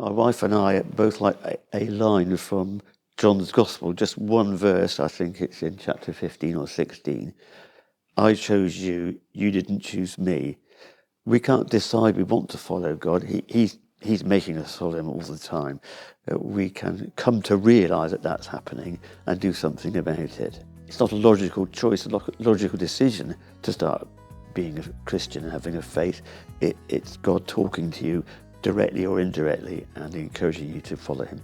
My wife and I both like a line from John's Gospel, just one verse, I think it's in chapter 15 or 16. I chose you, you didn't choose me. We can't decide we want to follow God. He's making us follow him all the time. We can come to realise that that's happening and do something about it. It's not a logical choice, a logical decision to start being a Christian and having a faith. It's God talking to you directly or indirectly and encouraging you to follow him.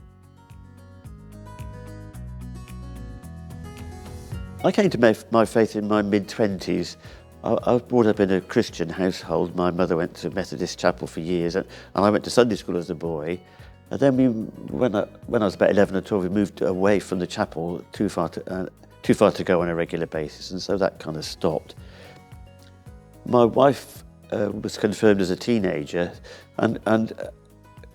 I came to my faith in my mid-20s. I was brought up in a Christian household. My mother went to Methodist chapel for years, and I went to Sunday school as a boy. And then when I was about 11 or 12, we moved away from the chapel too far to go on a regular basis, and so that kind of stopped. My wife was confirmed as a teenager, and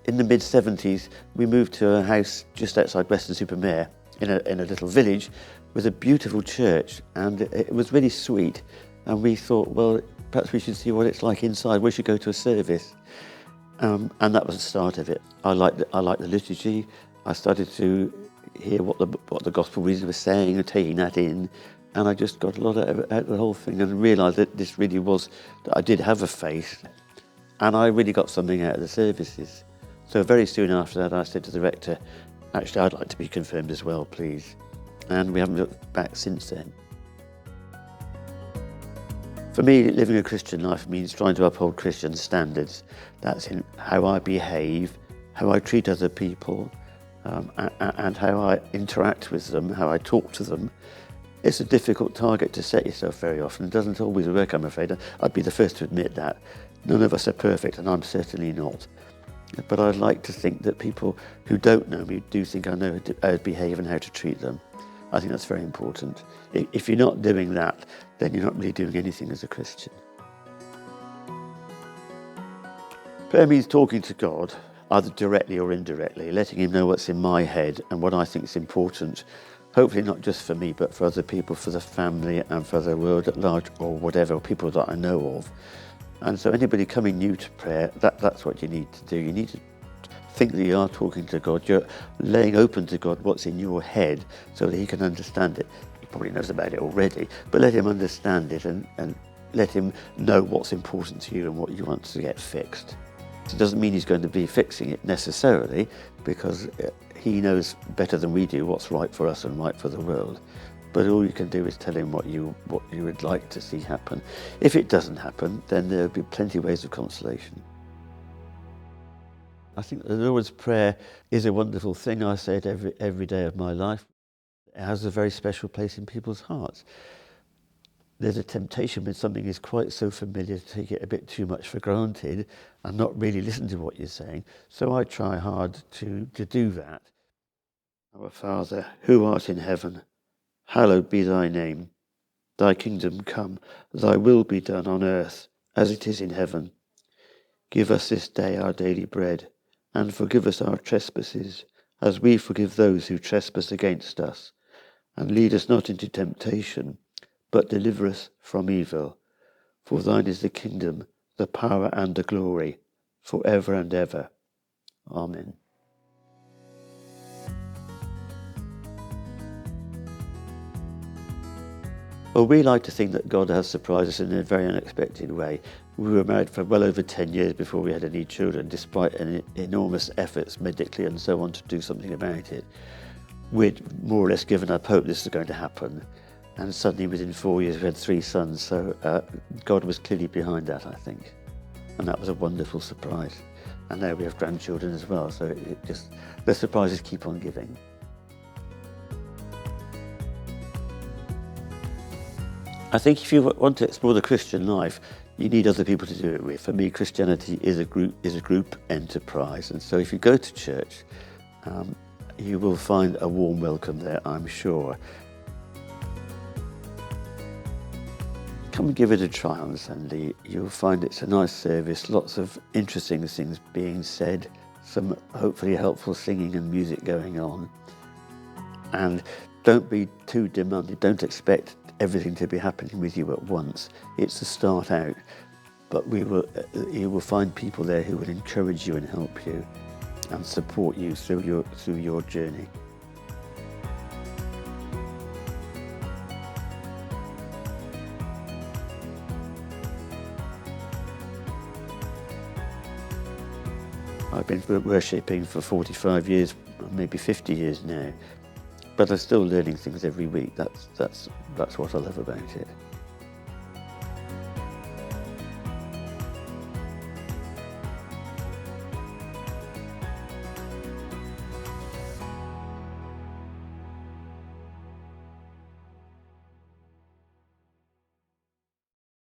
in the mid-70s, we moved to a house just outside Weston-super-Mare in a little village with a beautiful church, and it was really sweet. And we thought, well, perhaps we should see what it's like inside. We should go to a service. And that was the start of it. I liked the liturgy. I started to hear what the gospel readers were saying and taking that in. And I just got a lot out of the whole thing and realised that this really was, that I did have a faith. And I really got something out of the services. So very soon after that, I said to the rector, actually, I'd like to be confirmed as well, please. And we haven't looked back since then. For me, living a Christian life means trying to uphold Christian standards. That's in how I behave, how I treat other people, and how I interact with them, how I talk to them. It's a difficult target to set yourself very often. It doesn't always work, I'm afraid. I'd be the first to admit that. None of us are perfect, and I'm certainly not. But I'd like to think that people who don't know me do think I know how to behave and how to treat them. I think that's very important. If you're not doing that, then you're not really doing anything as a Christian. Prayer means talking to God, either directly or indirectly, letting him know what's in my head and what I think is important, hopefully not just for me, but for other people, for the family and for the world at large, or whatever, people that I know of. And so anybody coming new to prayer, that's what you need to do. You need to think that you are talking to God. You're laying open to God what's in your head so that he can understand it. He probably knows about it already, but let him understand it and let him know what's important to you and what you want to get fixed. It doesn't mean he's going to be fixing it necessarily, because he knows better than we do what's right for us and right for the world. But all you can do is tell him what you would like to see happen. If it doesn't happen, then there'll be plenty of ways of consolation. I think the Lord's Prayer is a wonderful thing. I say it every day of my life. It has a very special place in people's hearts. There's a temptation when something is quite so familiar to take it a bit too much for granted and not really listen to what you're saying. So I try hard to do that. Our Father, who art in heaven, hallowed be thy name. Thy kingdom come, thy will be done on earth as it is in heaven. Give us this day our daily bread, and forgive us our trespasses, as we forgive those who trespass against us. And lead us not into temptation, but deliver us from evil. For thine is the kingdom, the power and the glory, for ever and ever. Amen. Well, we like to think that God has surprised us in a very unexpected way. We were married for well over 10 years before we had any children, despite enormous efforts medically and so on to do something about it. We'd more or less given up hope this was going to happen. And suddenly within 4 years we had 3 sons, so God was clearly behind that, I think. And that was a wonderful surprise. And now we have grandchildren as well, so the surprises keep on giving. I think if you want to explore the Christian life, you need other people to do it with. For me, Christianity is a group enterprise, and so if you go to church, you will find a warm welcome there, I'm sure. Come and give it a try on Sunday. You'll find it's a nice service, lots of interesting things being said, some hopefully helpful singing and music going on. And don't be too demanding, don't expect everything to be happening with you at once. It's a start out, but you will find people there who will encourage you and help you. and support you through your journey. I've been worshipping for 45 years, maybe 50 years now, but I'm still learning things every week. That's what I love about it.